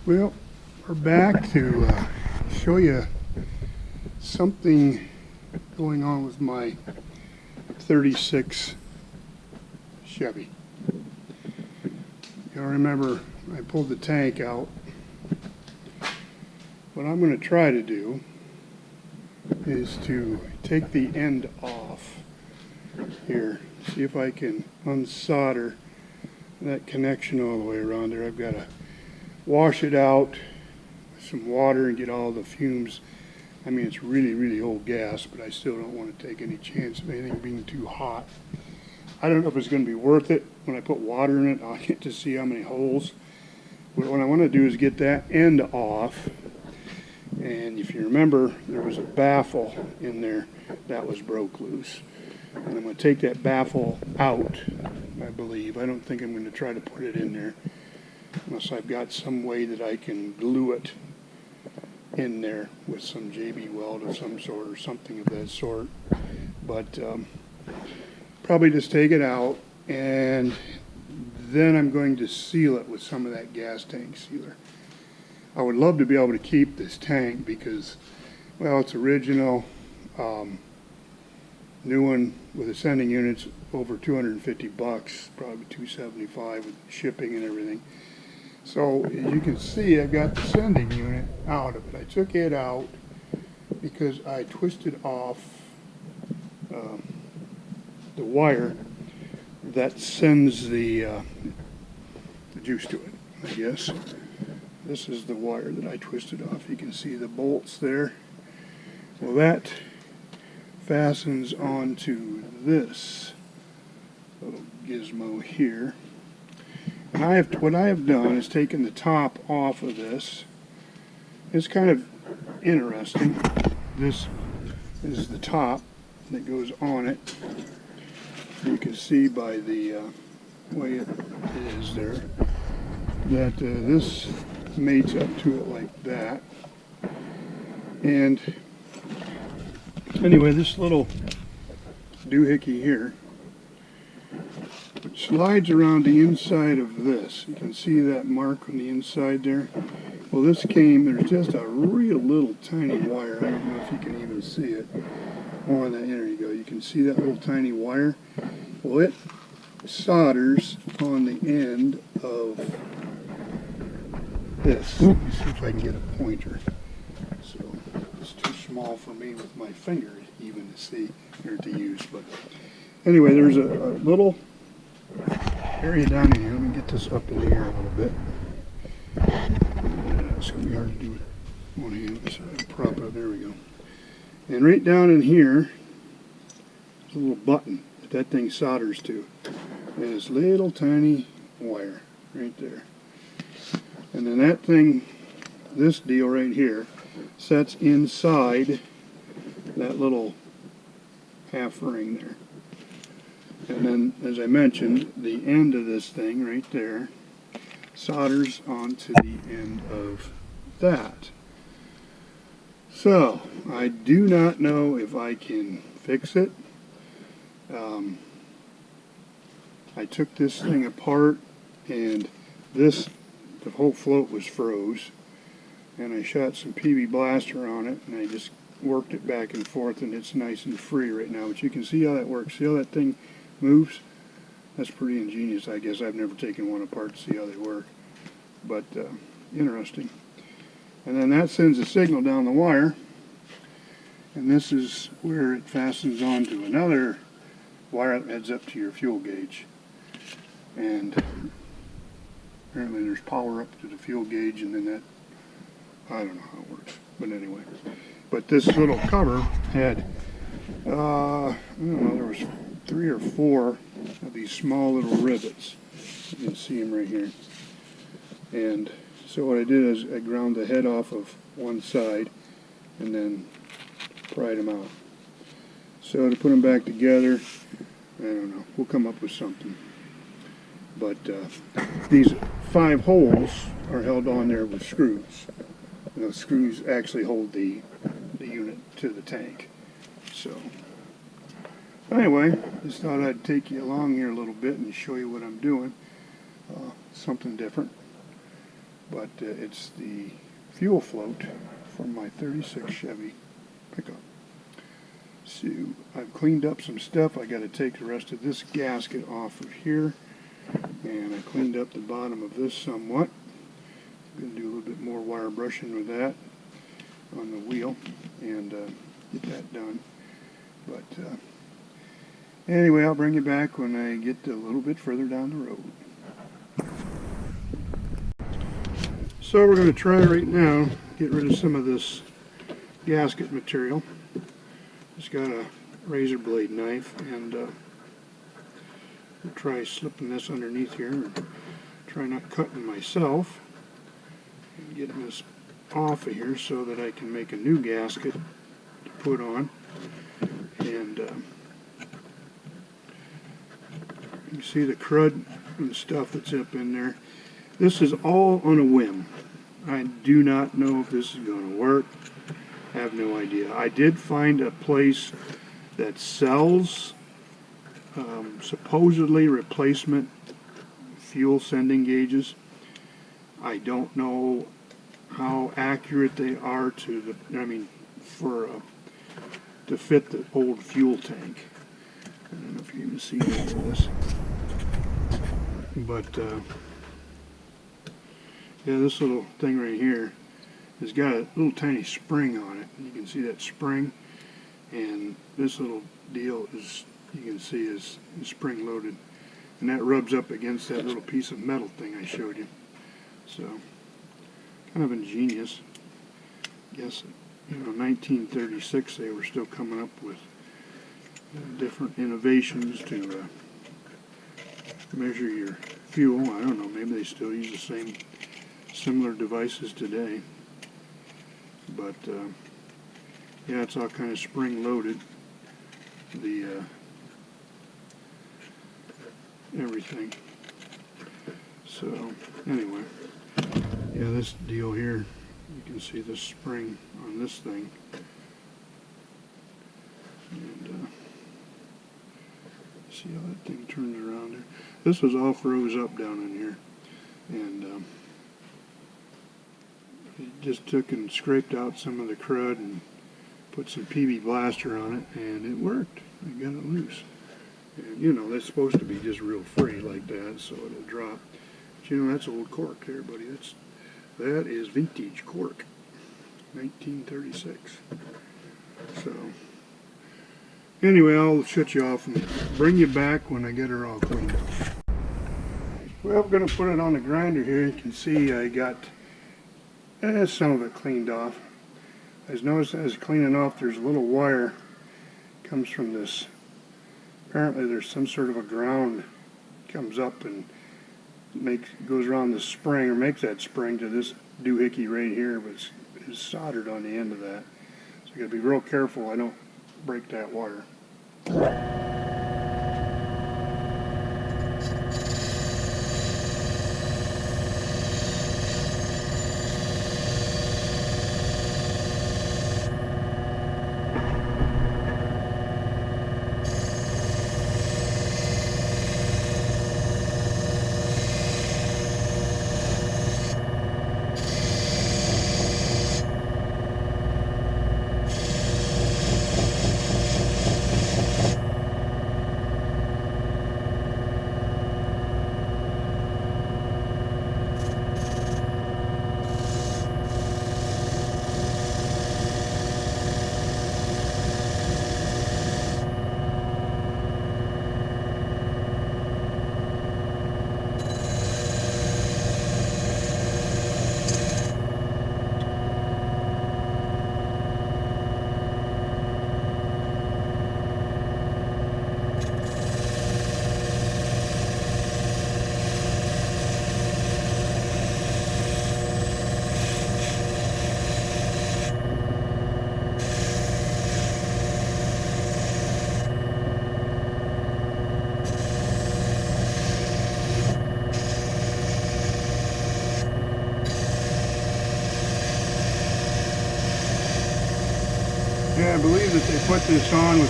Well, we're back to show you something going on with my 36 Chevy. You'll remember I pulled the tank out. What I'm going to try to do is to take the end off here, see if I can unsolder that connection all the way around there. I've got to wash it out with some water and get all the fumes. I mean, it's really old gas, but I still don't want to take any chance of anything being too hot. I don't know if it's going to be worth it. When I put water in it, I'll get to see how many holes. But what I want to do is get that end off. And if you remember, there was a baffle in there that was broke loose. And I'm going to take that baffle out, I believe. I don't think I'm going to try to put it in there unless I've got some way that I can glue it in there with some JB weld of some sort or something of that sort. But probably just take it out, and then I'm going to seal it with some of that gas tank sealer. I would love to be able to keep this tank because, well, it's original. New one with ascending units over 250 bucks, probably 275 with shipping and everything. So as you can see, I've got the sending unit out of it. I took it out because I twisted off the wire that sends the juice to it, I guess. This is the wire that I twisted off. You can see the bolts there. Well, that fastens onto this little gizmo here. And what I have done is taken the top off of this. It's kind of interesting. This is the top that goes on it. You can see by the way it is there that this mates up to it like that. And anyway, this little doohickey here, it slides around the inside of this. You can see that mark on the inside there. Well, this there's just a real little tiny wire. I don't know if you can even see it. Oh, there you go. You can see that little tiny wire. Well, it solders on the end of this. Let me see if I can get a pointer. So it's too small for me with my finger even to see or to use. But anyway, there's a little area down in here. Let me get this up in the air a little bit. It's going to be hard to do with one hand. So prop it up. There we go. And right down in here, there's a little button that thing solders to. And this little tiny wire right there. And then that thing, this deal right here, sets inside that little half ring there. And then, as I mentioned, the end of this thing right there solders onto the end of that. So, I do not know if I can fix it. I took this thing apart, and the whole float was froze, and I shot some PB Blaster on it, and I just worked it back and forth, and it's nice and free right now. But you can see how that works. See how that thing moves? That's pretty ingenious, I guess. I've never taken one apart to see how they work, but interesting. And then that sends a signal down the wire, and this is where it fastens onto another wire that heads up to your fuel gauge. And apparently there's power up to the fuel gauge, and then that, I don't know how it works, but anyway. But this little cover had, I don't know, there was 3 or 4 of these small little rivets. You can see them right here. And so what I did is I ground the head off of one side and then pried them out. So to put them back together, I don't know, we'll come up with something. But these 5 holes are held on there with screws. And those screws actually hold the unit to the tank. So anyway, just thought I'd take you along here a little bit and show you what I'm doing. Something different. but it's the fuel float from my 36 Chevy pickup. So I've cleaned up some stuff. I got to take the rest of this gasket off of here, and I cleaned up the bottom of this somewhat. I'm going to do a little bit more wire brushing with that on the wheel and get that done. But anyway, I'll bring you back when I get a little bit further down the road. So we're going to try right now, get rid of some of this gasket material. Just got a razor blade knife, and we'll try slipping this underneath here and try not cutting myself and getting this off of here so that I can make a new gasket to put on. And you can see the crud and stuff that's up in there. This is all on a whim. I do not know if this is going to work. I have no idea. I did find a place that sells supposedly replacement fuel sending gauges. I don't know how accurate they are to the, I mean, for to fit the old fuel tank. I don't know if you can see any of this, but yeah, this little thing right here has got a little tiny spring on it. You can see that spring, and this little deal is, you can see, is spring loaded, and that rubs up against that little piece of metal thing I showed you. So kind of ingenious. Guess, you know, 1936 they were still coming up with different innovations to measure your fuel. I don't know, maybe they still use the same similar devices today. But yeah, it's all kind of spring loaded, the everything. So anyway, yeah, this deal here, you can see the spring on this thing, and see how that thing turns around there. This was all froze up down in here, and it just took and scraped out some of the crud and put some PB blaster on it, and it worked. I got it loose. And you know, that's supposed to be just real free like that, so it'll drop. But you know, that's old cork there, buddy. That is vintage cork, 1936. So anyway, I'll shut you off and bring you back when I get her all cleaned up. Well, I'm going to put it on the grinder here. You can see I got some of it cleaned off. I noticed as cleaning off, there's a little wire comes from this. Apparently there's some sort of a ground comes up and goes around the spring, or makes that spring to this doohickey right here, but it's soldered on the end of that. So you got to be real careful I don't break that wire. Yeah, I believe that they put this on with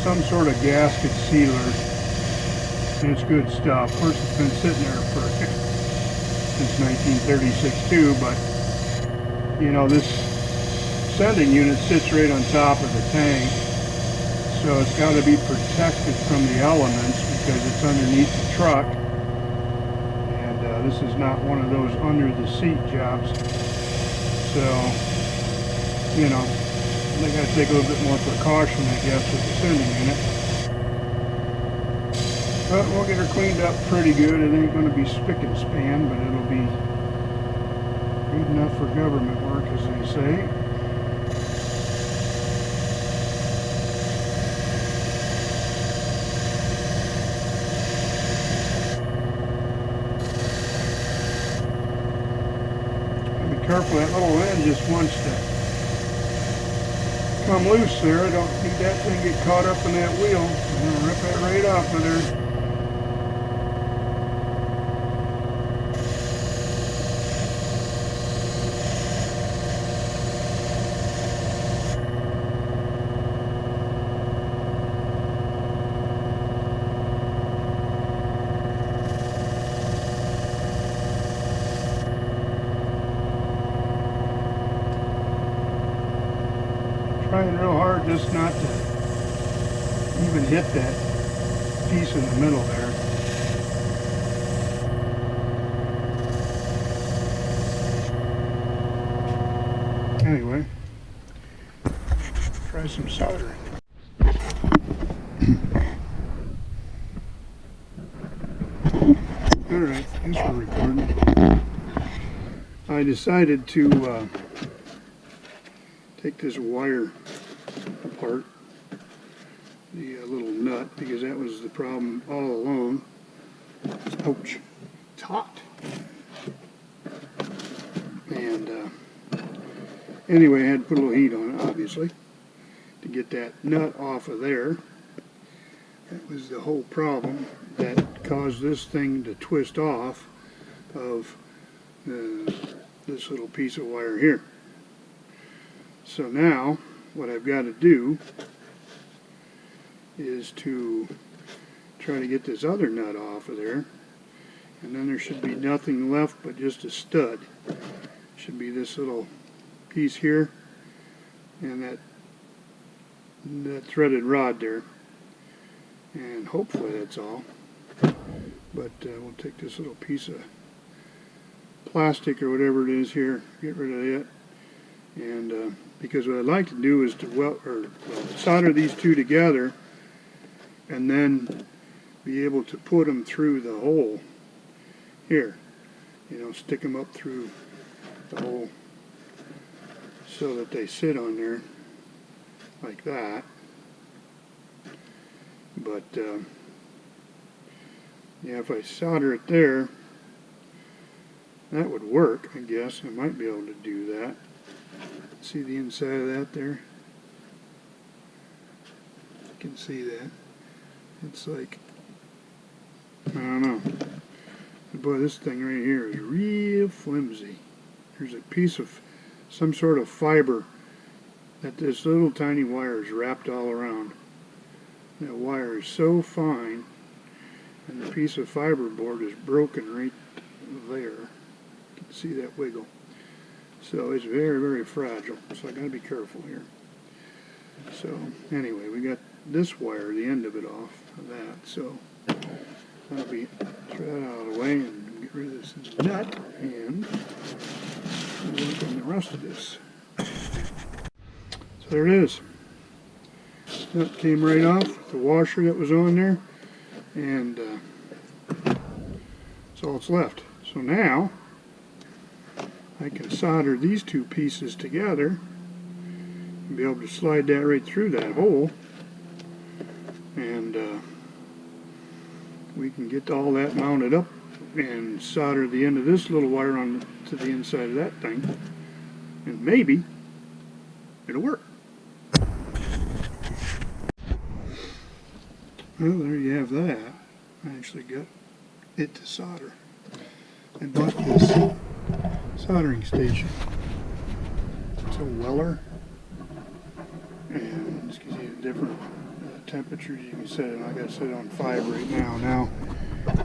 some sort of gasket sealer, and it's good stuff. Of course, it's been sitting there for since 1936 too, but you know, this sending unit sits right on top of the tank, so it's got to be protected from the elements because it's underneath the truck, and this is not one of those under the seat jobs, so you know, they got to take a little bit more precaution, I guess, with the sending unit. But we'll get her cleaned up pretty good. It ain't going to be spick and span, but it'll be good enough for government work, as they say. Be careful, that little end just wants to come loose there. I don't need that thing to get caught up in that wheel. I'm going to rip that right off of there. Trying real hard just not to even hit that piece in the middle there. Anyway, try some soldering. Alright, I guess we're recording. I decided to take this wire apart, the little nut, because that was the problem all along. Ouch, it's hot. And anyway, I had to put a little heat on it, obviously, to get that nut off of there. That was the whole problem that caused this thing to twist off of this little piece of wire here. So now, what I've got to do is to try to get this other nut off of there, and then there should be nothing left but just a stud. Should be this little piece here, and that threaded rod there, and hopefully that's all. But we'll take this little piece of plastic or whatever it is here, get rid of it, and because what I'd like to do is to solder these two together and then be able to put them through the hole here. You know, stick them up through the hole so that they sit on there like that. But yeah, if I solder it there, that would work, I guess. I might be able to do that. See the inside of that there? You can see that. It's like, I don't know. But boy, this thing right here is real flimsy. There's a piece of some sort of fiber that this little tiny wire is wrapped all around. That wire is so fine, and the piece of fiberboard is broken right there. You can see that wiggle. So it's very, very fragile, so I gotta be careful here. So anyway, we got this wire, the end of it off of that, so that'll be, throw that out of the way and get rid of this nut and work on the rest of this. So there it is. Nut came right off, the washer that was on there, and that's all that's left. So now I can solder these two pieces together and be able to slide that right through that hole, and we can get all that mounted up and solder the end of this little wire on to the inside of that thing, and maybe it'll work. Well, there you have that. I actually got it to solder. I bought this soldering station. It's a Weller, and this gives you different temperatures you can set it. I got it set on 5 right now. Now,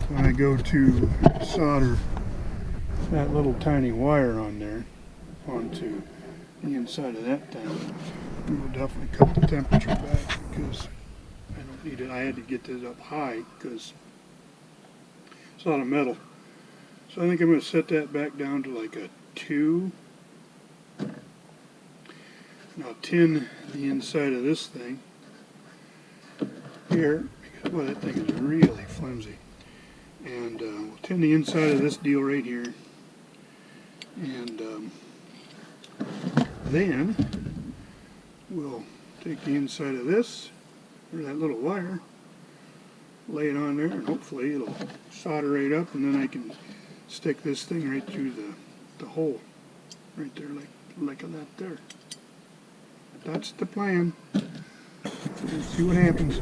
when I go to solder that little tiny wire on there onto the inside of that down. We'll definitely cut the temperature back because I don't need it. I had to get this up high because it's a lot of metal. So I think I'm going to set that back down to like a 2. Now tin the inside of this thing here, because boy, that thing is really flimsy. And we'll tin the inside of this deal right here. And then we'll take the inside of this, or that little wire, lay it on there, and hopefully it'll solder right up, and then I can stick this thing right through the hole, right there, like that there. That's the plan. Let's see what happens.